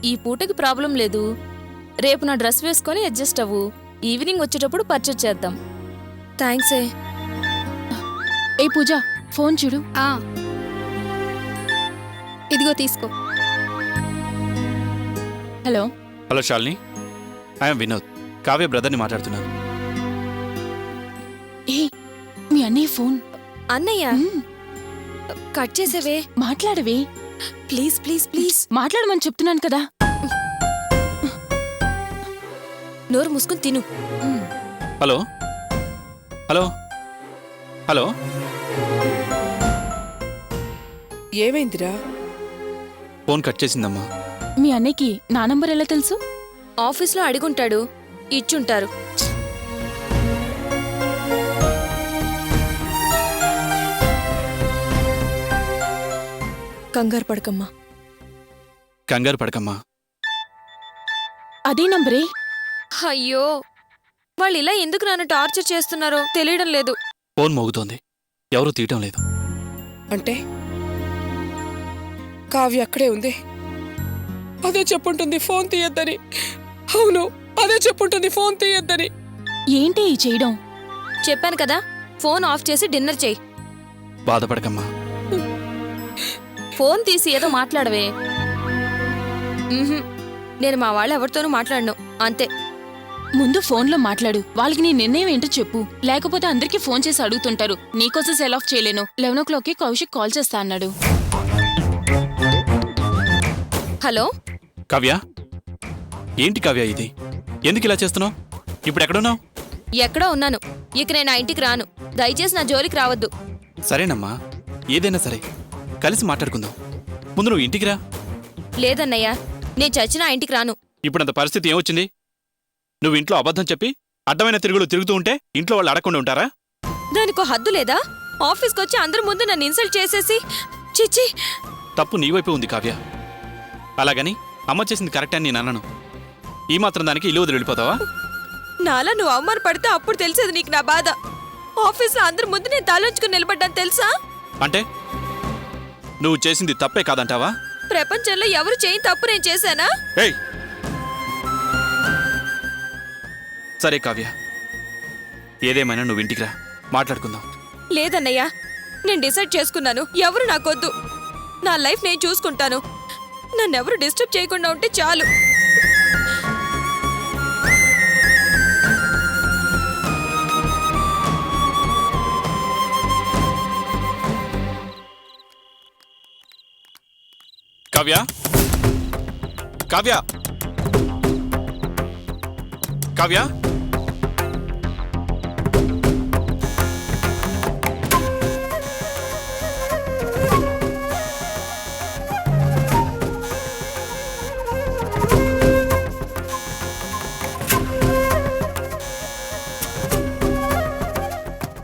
ఈ పూటకి ప్రాబ్లం లేదు. రేపు నా డ్రెస్ వేసుకొని అడ్జస్ట్ అవ్వు. ఈవినింగ్ వచ్చేటప్పుడు పర్చేజ్ చేద్దాం. థ్యాంక్స్. ఏ పూజ, ఫోన్ చూడు. ఇదిగో తీసుకో. Hello. Hello Shalini, I'm Vinod, Kavya బ్రదర్ని మాట్లాడుతున్నాను. ఏ మీ అన్నయ్య ఫోన్. అన్నయ్య కట్ చేసేవే. మాట్లాడవే. ప్లీజ్ ప్లీజ్ ప్లీజ్ మాట్లాడమని చెప్తున్నాను కదా. నోరు మూసుకుని తిను. Hello hello hello. ఏమైందిరా? ఫోన్ కట్ చేసిందమ్మా. మీ అన్నయ్యకి నా నంబర్ ఎలా తెలుసు? ఆఫీస్లో అడుగుంటాడు, ఇచ్చుంటారు. కంగారు పడకమ్మా. కంగారు పడకమ్మా. అదే నంబరే. అయ్యో, వాళ్ళు ఇలా ఎందుకు నన్ను టార్చర్ చేస్తున్నారో తెలియడం లేదు. ఫోన్ మోగుతోంది, ఎవరూ తీయటం లేదు. అంటే కావ్య అక్కడే ఉంది. అదే చెప్పుంటుంది ఫోన్ తీయొద్దని. అవును, అదే చెప్పుంటుంది ఫోన్ తీయొద్దని. ఏంటి ఈ చేయడం? చెప్పాను కదా, ఫోన్ ఆఫ్ చేసి డిన్నర్ చెయ్యి. బాధపడకమ్మా. ఫోన్ తీసి ఏదో మాట్లాడవే. నేను మా వాళ్ళు ఎవరితోనూ మాట్లాడను, అంతే. ముందు ఫోన్లో మాట్లాడు. వాళ్ళకి నీ నిర్ణయం ఏంటో చెప్పు. లేకపోతే అందరికీ ఫోన్ చేసి అడుగుతుంటారు. నీకోసం సెల్ ఆఫ్ చేయలేను. 11 o'clockకి కౌశిక్ కాల్ చేస్తా అన్నాడు. హలో కావ్య, ఏంటి కావ్య ఇది? ఎందుకు ఇలా చేస్తున్నావు? ఇప్పుడు ఎక్కడున్నావు? ఎక్కడో ఉన్నాను. ఇక నేను నా ఇంటికి రాను. దయచేసి నా జోలికి రావద్దు. సరేనమ్మా, ఏదైనా సరే కలిసి మాట్లాడుకుందాం. ముందు నువ్వు ఇంటికి రా. లేదన్నయ్య, నేను చచ్చినా ఇంటికి రాను. ఇప్పుడంత పరిస్థితి ఏమొచ్చింది? నువ్వు ఇంట్లో అబద్ధం చెప్పి అడ్డమైన తిరుగులు తిరుగుతూ ఉంటే ఇంట్లో వాళ్ళు అడగకుండా ఉంటారా? దానికో హద్దు లేదా? ఆఫీస్కి వచ్చి అందరి ముందు నన్ను ఇన్సల్ట్ చేసేసి. చిచ్చి. తప్పు నీ వైపే ఉంది కావ్య. అలాగని అమ్మ చేసింది కరెక్ట్ అని నేను అన్నాను. ఈ మాత్రం దానికి ఇల్లు వదిలి వెళ్ళిపోతావా? నాలా నువ్వు అవమానపడితే అప్పుడు తెలిసేది నీకు నా బాధ. ఆఫీస్లో అందరి ముందు నేను తలంచుకుని నిలబడ్డాను తెలుసా? అంటే నువ్వు చేసింది తప్పే కాదంటావా? ప్రపంచంలో ఎవరు చేయని తప్పు నేను చేశానా? ఏయ్, సరే కావ్య, ఏదేమైనా నువ్వు ఇంటికి రా, మాట్లాడుకుందాం. లేదన్నయ్య, నేను డిసైడ్ చేసుకున్నాను. ఎవరు నాకొద్దు. నా లైఫ్ నేను చూసుకుంటాను. నన్నెవరు డిస్టర్బ్ చేయకుండా ఉంటే చాలు. కావ్య, కావ్య, కావ్య.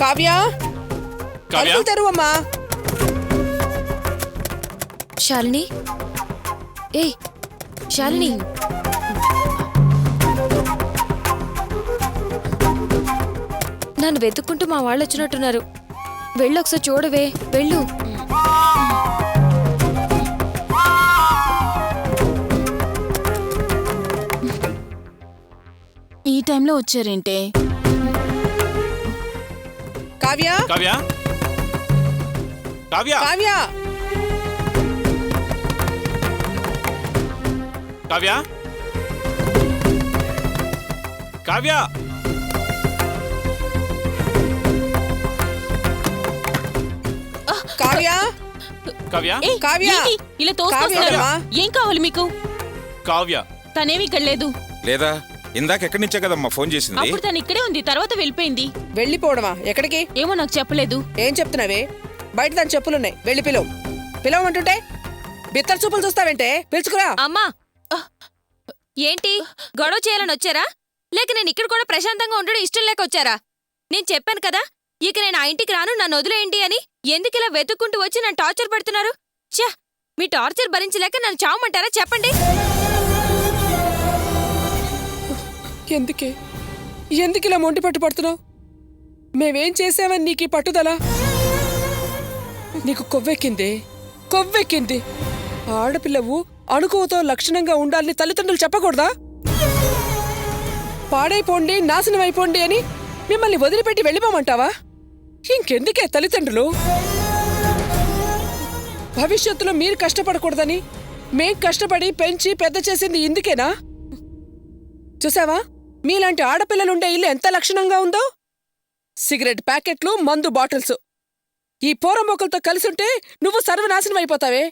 కావ్య, కావ్య, తలుపులు తెరువమ్మా. శాలిని, ఏ శాలిని, నన్ను వెతుక్కుంటూ మా వాళ్ళు వచ్చినట్టున్నారు. వెళ్ళు, ఒకసారి చూడవే, వెళ్ళు. ఈ టైంలో వచ్చారేంటే? కావ్య, కావ్య, కావ్య, కావ్య, కావ్య, కావ్య. కావ్య, కావ్య, ఏయ్, కావ్య! ఏంటి ఇలా తోసుకొస్తున్నారు? కావ్యమ్మా! ఏం కావాలి మీకు? కావ్య. తనేమి ఇక్కడ లేదు. లేదా ఇందాక ఎక్కడి నుంచే కదమ్మా ఫోన్ చేసింది. అప్పుడు తను ఇక్కడే ఉంది, తర్వాత వెళ్ళిపోయింది. వెళ్ళిపోవడమా? ఎక్కడికి? ఏమో నాకు చెప్పలేదు. ఏం చెప్తున్నావే? బయట దాని చెప్పులున్నాయి, వెళ్ళి పిలువు. పిలవమంటుంటే బిత్తర చూపులు చూస్తావేంటే? పిలుచుకురా. అమ్మా, ఏంటి గొడవ చేయాలని వచ్చారా? లేక నేను ఇక్కడ కూడా ప్రశాంతంగా ఉండడం ఇష్టం లేక వచ్చారా? నేను చెప్పాను కదా, ఇక నేను ఆ ఇంటికి రాను, నన్ను వదిలేయండి అని. ఎందుకు ఇలా వెతుక్కుంటూ వచ్చి నన్ను టార్చర్ పెడుతున్నారు? ఛా, మీ టార్చర్ భరించలేక నన్ను చావమంటారా? చెప్పండి. ఎందుకు ఇలా మొండి పట్టు పడుతున్నావు? మేమేం చేసామని నీకు పట్టుదల? నీకు కొవ్వెక్కింది. ఆడపిల్లవు అణుకువతో లక్షణంగా ఉండాలని తల్లిదండ్రులు చెప్పకూడదా? పాడైపోండి, నాశనం అయిపోండి అని మిమ్మల్ని వదిలిపెట్టి వెళ్ళిపోమంటావా? ఇంకెందుకే తల్లిదండ్రులు? భవిష్యత్తులో మీరు కష్టపడకూడదని మేం కష్టపడి పెంచి పెద్ద చేసింది ఇందుకేనా? చూసావా, మీలాంటి ఆడపిల్లలుండే ఇల్లు ఎంత లక్షణంగా ఉందో? సిగరెట్ ప్యాకెట్లు, మందు బాటిల్స్. ఈ పోరంబోకులతో కలిసుంటే నువ్వు సర్వనాశనం అయిపోతావే.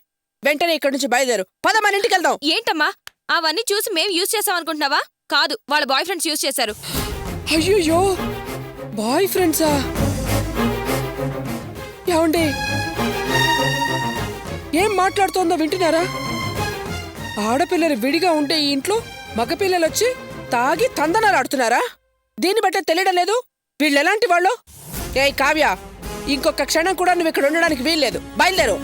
వెంటనే ఇక్కడి నుంచి బయలుదేరు. పద, మన ఇంటికి వెళ్దాం. ఏంటమ్మా అవన్నీ చూసి మేం యూజ్ చేసామనుకుంటున్నావా? కాదు, వాళ్ళ బాయ్ ఫ్రెండ్స్ యూజ్ చేశారు. అయ్యో, బాయ్ ఫ్రెండ్సా? ఏమండి, ఏం మాట్లాడుతోందో వింటున్నారా? ఆడపిల్లలు విడిగా ఉండే ఈ ఇంట్లో మగపిల్లలొచ్చి తాగి తందనాలాడుతున్నారా? దీన్ని బట్టే తెలియడం లేదు వీళ్ళెలాంటి వాళ్ళు. ఏయ్ కావ్య, ఇంకొక క్షణం కూడా నువ్వు ఇక్కడ ఉండడానికి వీల్లేదు. బయలుదేరు.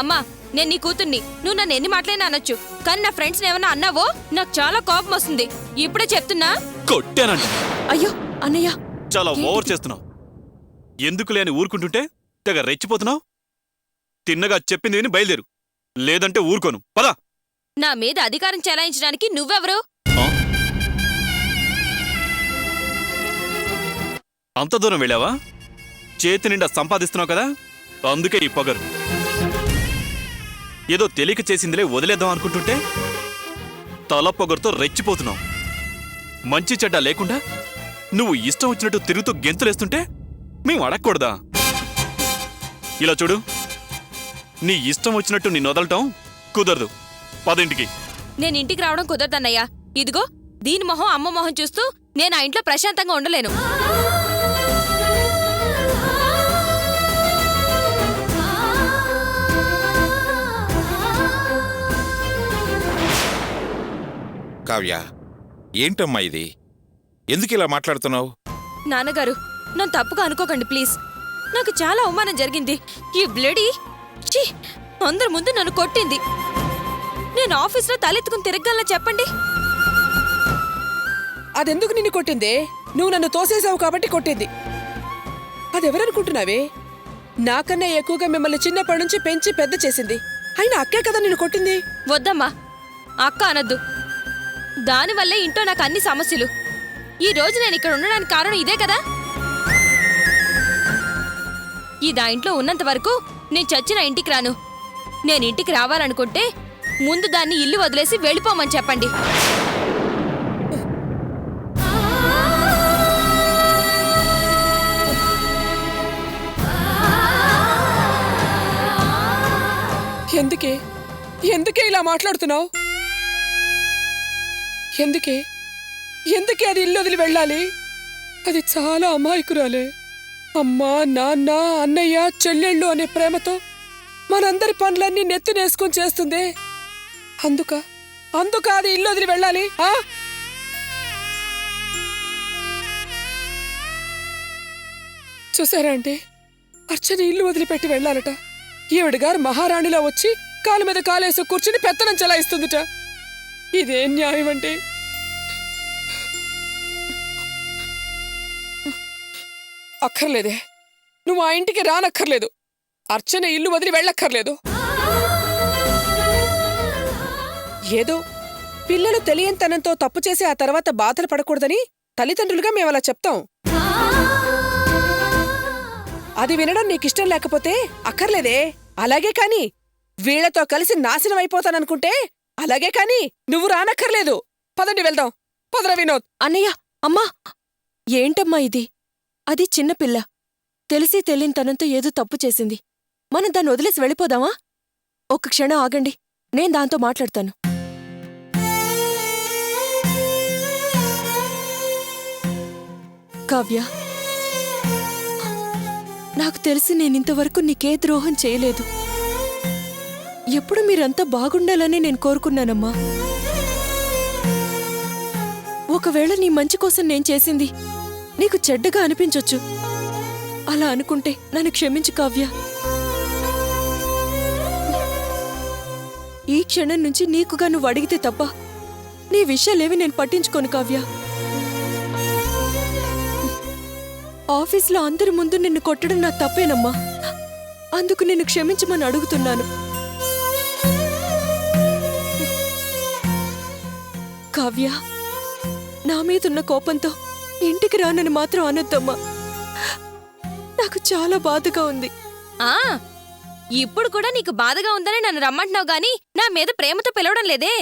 అమ్మా, నేను నీ కూతుర్ని. నువ్వు నన్ను ఎన్ని మాటలైనా అనొచ్చు, కానీ నా ఫ్రెండ్స్ ఏమన్నా అన్నావో నాకు చాలా కోపం వస్తుంది. ఇప్పుడే చెప్తున్నా. కొట్టానంట. అయ్యో అన్నయ్య, చాలా ఓవర్ చేస్తున్నావు. ఎందుకు లేని ఊరుకుంటుంటే తెగ రెచ్చిపోతున్నావు. తిన్నగా చెప్పింది విని బయలుదేరు, లేదంటే ఊరుకోను. పద. నా మీద అధికారం చెలాయించడానికి నువ్వెవరు? అంత దూరం వెళ్ళావా? చేతి నిండా సంపాదిస్తున్నావు కదా, అందుకే ఈ పొగరు. ఏదో తెలియక చేసిందిలే వదిలేద్దాం అనుకుంటుంటే తల పొగరుతో రెచ్చిపోతున్నావు. మంచి చెడ్డ లేకుండా నువ్వు ఇష్టం వచ్చినట్టు తిరుగుతూ గెంతులేస్తుంటే మేము అడగకూడదా? ఇలా చూడు, నీ ఇష్టం వచ్చినట్టు నిన్ను వదలటం కుదరదు. పదింటికి. నేను ఇంటికి రావడం కుదరదన్నయ్యా. ఇదిగో దీని మొహం అమ్మ మొహం చూస్తూ నేను ఆ ఇంట్లో ప్రశాంతంగా ఉండలేను. కావ్య, ఏంటమ్మా ఇది? ఎందుకు ఇలా మాట్లాడుతున్నావు? నాన్నగారు, నన్ను తప్పుగా అనుకోకండి ప్లీజ్. నాకు చాలా అవమానం జరిగింది. ఈ బ్లడీ అందరి ముందు నన్ను కొట్టింది. నేను ఆఫీస్లో తలెత్తుకుని తిరగలనా చెప్పండి? అదెందుకు నిన్ను కొట్టిందే? నువ్వు నన్ను తోసేసావు కాబట్టి కొట్టింది. అదెవరనుకుంటున్నావే? నాకన్నా ఎక్కువగా మిమ్మల్ని చిన్నప్పటి నుంచి పెంచి పెద్ద చేసింది. అయినా అక్కే కదా నిన్ను కొట్టింది. వద్దమ్మా, అక్క అనద్దు. దానివల్లే ఇంట్లో నాకు అన్ని సమస్యలు. ఈ రోజు నేను ఇక్కడ ఉండడానికి కారణం ఇదే కదా. ఈ దా ఇంట్లో ఉన్నంత వరకు నేను చచ్చిన ఇంటికి రాను. నేను ఇంటికి రావాలనుకుంటే ముందు దాన్ని ఇల్లు వదిలేసి వెళ్ళిపోమని చెప్పండి. ఎందుకే ఇలా మాట్లాడుతున్నావు? ఎందుకే అది ఇల్లు వదిలి వెళ్ళాలి? అది చాలా అమాయకురాలే. అమ్మా, నాన్న, అన్నయ్య, చెల్లెళ్ళు అనే ప్రేమతో మనందరి పనులన్నీ నెత్తినేసుకుని చేస్తుంది. అందుక అది ఇల్లు వదిలి వెళ్ళాలి. చూసారా అండి, అర్చన ఇల్లు వదిలిపెట్టి వెళ్ళాలట. ఈవిడగారు మహారాణిలా వచ్చి కాలు మీద కాలేసి కూర్చుని పెత్తనం చెలాయిస్తుందిట. ఇదేం న్యాయం అండి? అక్కర్లేదే, నువ్వు ఆ ఇంటికి రానక్కర్లేదు. అర్చన ఇల్లు వదిలి వెళ్ళక్కర్లేదు. ఏదో పిల్లలు తెలియంతనంతో తప్పు చేసి ఆ తర్వాత బాధలు పడకూడదని తల్లిదండ్రులుగా మేమలా చెప్తాం. అది వినడం నీకిష్టం లేకపోతే అక్కర్లేదే. అలాగే కాని వీళ్లతో కలిసి నాశనం అయిపోతాననుకుంటే అలాగే కాని నువ్వు రానక్కర్లేదు. పదండి వెళ్దాం. పదరా వినోద్. అన్నయ్య, అమ్మా, ఏంటమ్మా ఇది? అది చిన్నపిల్ల, తెలిసి తెలియనితనంతో ఏదో తప్పు చేసింది. మనం దాన్ని వదిలేసి వెళ్ళిపోదామా? ఒక్క క్షణం ఆగండి, నేను దాంతో మాట్లాడతాను. కావ్య, నాకు తెలిసి నేనింతవరకు నీకే ద్రోహం చేయలేదు. ఎప్పుడు మీరంతా బాగుండాలని నేను కోరుకున్నానమ్మా. ఒకవేళ నీ మంచి కోసం నేను చేసింది నీకు చెడ్డగా అనిపించొచ్చు. అలా అనుకుంటే నన్ను క్షమించు కావ్య. ఈ క్షణం నుంచి నీకుగా నువ్వు అడిగితే తప్ప నీ విషయాలేవి నేను పట్టించుకోను కావ్య. ఆఫీస్లో అందరి ముందు నిన్ను కొట్టడం నా తప్పేనమ్మా. అందుకు నిన్ను క్షమించమని అడుగుతున్నాను. కావ్య, నా మీదున్న కోపంతో ఇంటికి రానని మాత్రం అనొద్దమ్మా. నాకు చాలా బాధగా ఉంది. ఆ ఇప్పుడు కూడా నీకు బాధగా ఉందని నన్ను రమ్మంటున్నావు గాని నా మీద ప్రేమతో పిలవడం లేదే.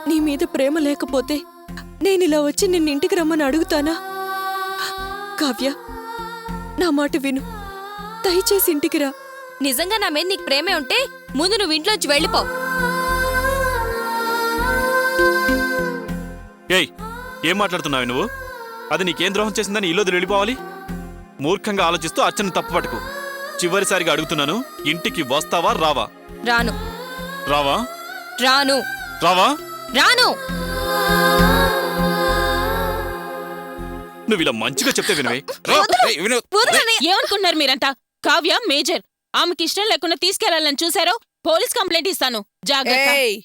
నీ మీద ప్రేమ లేకపోతే నేనిలా వచ్చి నిన్నింటికి రమ్మని అడుగుతానా? కావ్య, నా మాట విను. దయచేసి ఇంటికి రా. నిజంగా నా మీద నీకు ప్రేమే ఉంటే ముందు నువ్వు ఇంట్లోంచి వెళ్ళిపో. ఏయ్, ఏం మాట్లాడుతున్నావు నువ్వు? అది నీకేం ద్రోహం చేసిందని ఇల్లు వదిలి వెళ్ళిపోవాలి? మూర్ఖంగా ఆలోచిస్తూ అచ్చని తప్పు పట్టుకు. చివరిసారిగా అడుగుతున్నాను, ఇంటికి వస్తావా రావా? రాను. రావా? రాను. రావా? రాను. నువ్వు ఇలా మంచిగా చెప్తే వినవే. రా. ఏయ్, వినోద్! వదలన్నయ్య. ఏమనుకున్నారు మీరంతా? కావ్య మేజర్, ఆమెకి ఇష్టం లేకుండా తీసుకెళ్లాలని చూసారో పోలీస్ కంప్లైంట్ ఇస్తాను. జాగ్రత్త. ఏయ్,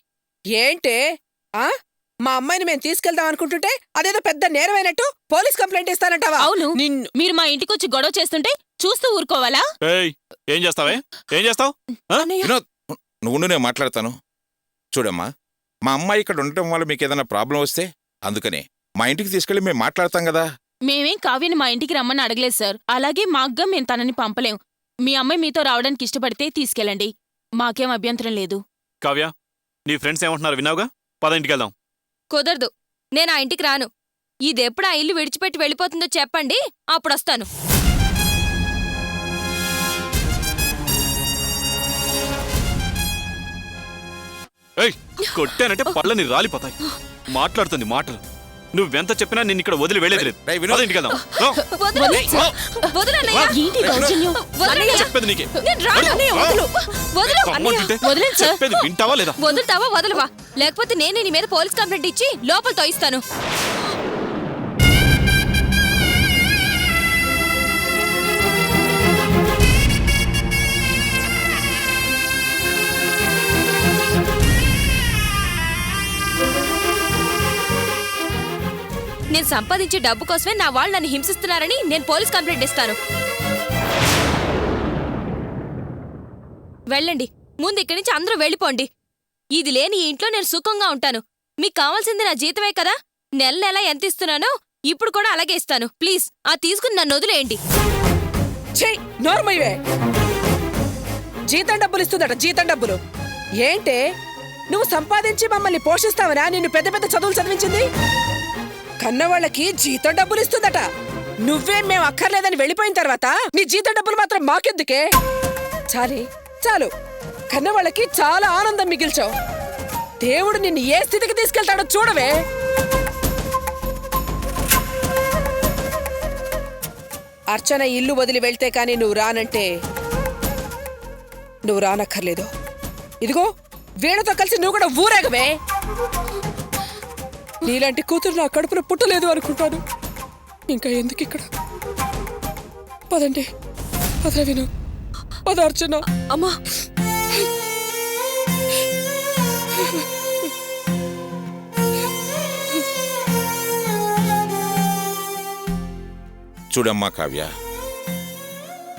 ఏంటే ఆ మా అమ్మాయిని మేము తీసుకెళ్దాం అనుకుంటుంటే అదేదో పెద్ద నేరమైనట్టు పోలీస్ కంప్లైంట్ ఇస్తానంటావా? అవును, నిన్ను మీరు మా ఇంటికొచ్చి గొడవ చేస్తుంటే చూస్తూ ఊరుకోవాలా? ఏయ్, ఏం చేస్తావే? ఏం చేస్తావు? వినోద్, నువ్వు నేను మాట్లాడతాను. చూడమ్మా, మా అమ్మాయి ఇక్కడ ఉండటం వల్ల మీకు ఏదైనా ప్రాబ్లం వస్తే అందుకనే మా ఇంటికి తీసుకెళ్ళి మేము మాట్లాడతాం కదా. మేమేం కావ్యని మా ఇంటికి రమ్మని అడగలేదు సార్. అలాగే మాగ్గా మేము తనని పంపలేం. మీ అమ్మాయి మీతో రావడానికి ఇష్టపడితే తీసుకెళ్ళండి, మాకేం అభ్యంతరం లేదు. కావ్య, నీ ఫ్రెండ్స్ ఏమంటున్నారు విన్నావుగా? పద ఇంటికి వెళ్దాం. కుదరదు. నేను ఆ ఇంటికి రాను. ఇదెప్పుడు ఆ ఇల్లు విడిచిపెట్టి వెళ్ళిపోతుందో చెప్పండి, అప్పుడొస్తాను. ఏయ్, కొట్టానంటే పళ్ళని రాలిపోతాయి. మాట్లాడుతుంది మాటలు. నువ్వెంత చెప్పినా నిన్ను ఇక్కడ వదిలి వెళ్ళేది లేదు. రేయ్, వినోద్! పద ఇంటికి వెళ్దాం. రా. వదలన్నయ్య. ఏంటి దౌర్జన్యం? వదలన్నయ్య. చెప్పేది నీకే. నేను రాను. వదలు. రమ్మంటుంటే వదలండి సార్. చెప్పేది వింటావా లేదా? వదులుతావా వదలవా? లేకపోతే నేను నీ మీద పోలీస్ కంప్లైంట్ ఇచ్చి లోపల తోయిస్తాను. నేను సంపాదించే డబ్బు కోసమే నా వాళ్ళు నన్ను హింసిస్తున్నారని నేను పోలీస్ కంప్లైంట్ ఇస్తాను. వెళ్ళండి. ముందు ఇక్కడి నుంచి అందరూ వెళ్ళిపోండి. ఇది లేని ఈ ఇంట్లో నేను సుఖంగా ఉంటాను. మీకు కావాల్సింది నా జీతమే కదా. నెల నెల ఎంత ఇస్తున్నానో ఇప్పుడు కూడా అలాగే ఇస్తాను. ప్లీజ్ ఆ తీసుకుని నన్ను వదిలేయండి. చెయ్, నోర్మయ్యే. జీతం డబ్బులు ఇస్తుందట, జీతం డబ్బులు. ఏంటే, నువ్వు సంపాదించి మమ్మల్ని పోషిస్తావనా నిన్ను పెద్ద పెద్ద చదువులు చదివించింది? కన్నవాళ్ళకి జీతం డబ్బులు ఇస్తుందట. నువ్వేం మేము అక్కర్లేదని వెళ్ళిపోయిన తర్వాత నీ జీతం డబ్బులు మాత్రం మాకెందుకే? చాలే, చాలు. కన్నవాళ్ళకి చాలా ఆనందం మిగిల్చావు. దేవుడు నిన్ను ఏ స్థితికి తీసుకెళ్తాడో చూడవే. అర్చన ఇల్లు వదిలి వెళ్తే కాని నువ్వు రానంటే నువ్వు రానక్కర్లేదు. ఇదిగో, వీణతో కలిసి నువ్వు కూడా ఊరేగవే. నీలాంటి కూతురు నా కడుపున పుట్టలేదు అనుకుంటాను. ఇంకా ఎందుకు ఇక్కడ? పదండి, పద విను, పద అర్చన. అమ్మా, చూడమ్మా కావ్య,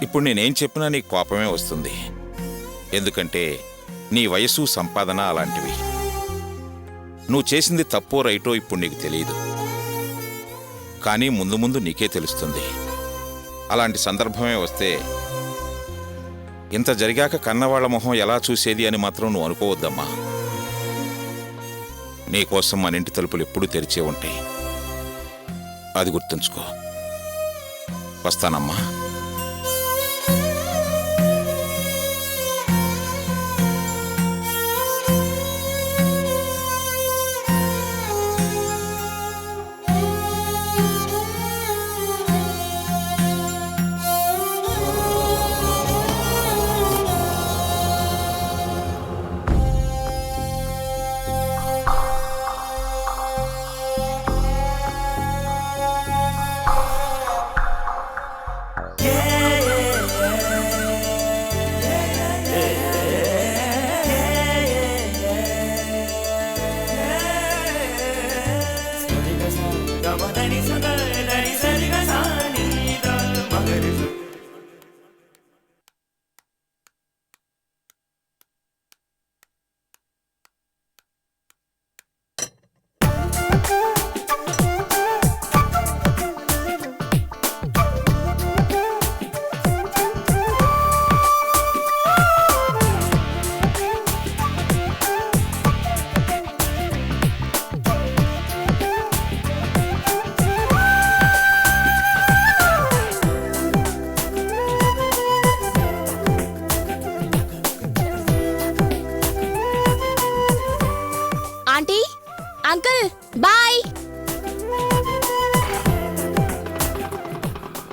ఇప్పుడు నేనేం చెప్పినా నీకు కోపమే వస్తుంది. ఎందుకంటే నీ వయసు, సంపాదన అలాంటివి. నువ్వు చేసింది తప్పో రైటో ఇప్పుడు నీకు తెలియదు, కానీ ముందు ముందు నీకే తెలుస్తుంది. అలాంటి సందర్భమే వస్తే ఇంత జరిగాక కన్నవాళ్ల మొహం ఎలా చూసేది అని మాత్రం నువ్వు అనుకోవద్దమ్మా. నీకోసం మన ఇంటి తలుపులు ఎప్పుడూ తెరిచే ఉంటాయి, అది గుర్తుంచుకో. వస్తానమ్మా.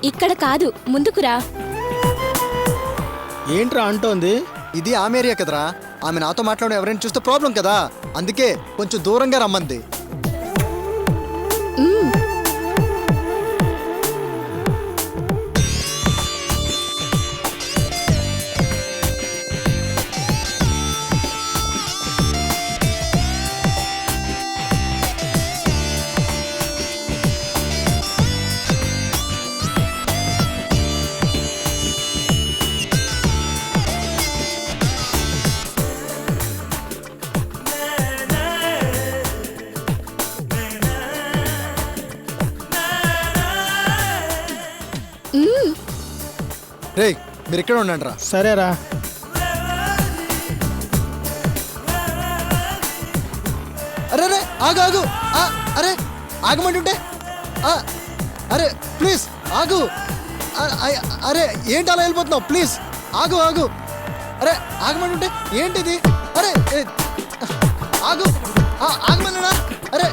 ఇక్కడ కాదు, ముందుకురా. ఏంట్రా అంటోంది? ఇది ఆమె ఏరియా కదరా. ఆమె నాతో మాట్లాడడం ఎవరైనా చూస్తే ప్రాబ్లం కదా, అందుకే కొంచెం దూరంగా రమ్మంది. రేయ్, మీరు ఇక్కడ ఉండండి రా. సరేరా. అరే రే, ఆగు ఆగు. అరే ఆగమంటుంటే. అరే ప్లీజ్ ఆగు. అరే ఏంటి అలా వెళ్ళిపోతున్నావు? ప్లీజ్ ఆగు ఆగు. అరే ఆగమంటుంటే ఏంటిది? అరే ఆగు. ఆగమన్నా. అరే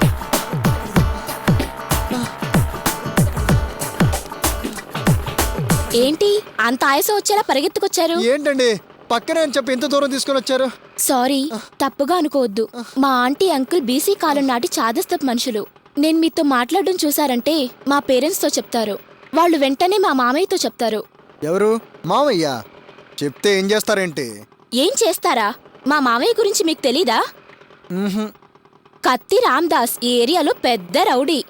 ఏంటి అంత ఆయాసం వచ్చేలా పరిగెత్తుకొచ్చారు? ఏంటండి పక్కనే అని చెప్పి ఎంత దూరం తీసుకొని వచ్చారు? సారీ, తప్పుగా అనుకోవద్దు. మా ఆంటీ అంకుల్ బీసీ కాలం నాటి చాదస్తపు మనుషులు. నేను మీతో మాట్లాడడం చూసారంటే మా పేరెంట్స్తో చెప్తారు. వాళ్ళు వెంటనే మా మామయ్యతో చెప్తారు. ఎవరు? మామయ్య? చెప్తే ఏం చేస్తారేంటి? ఏం చేస్తారా? మా మామయ్య గురించి మీకు తెలీదా? కత్తి రామ్దాస్ ఈ ఏరియాలో పెద్ద రౌడీ.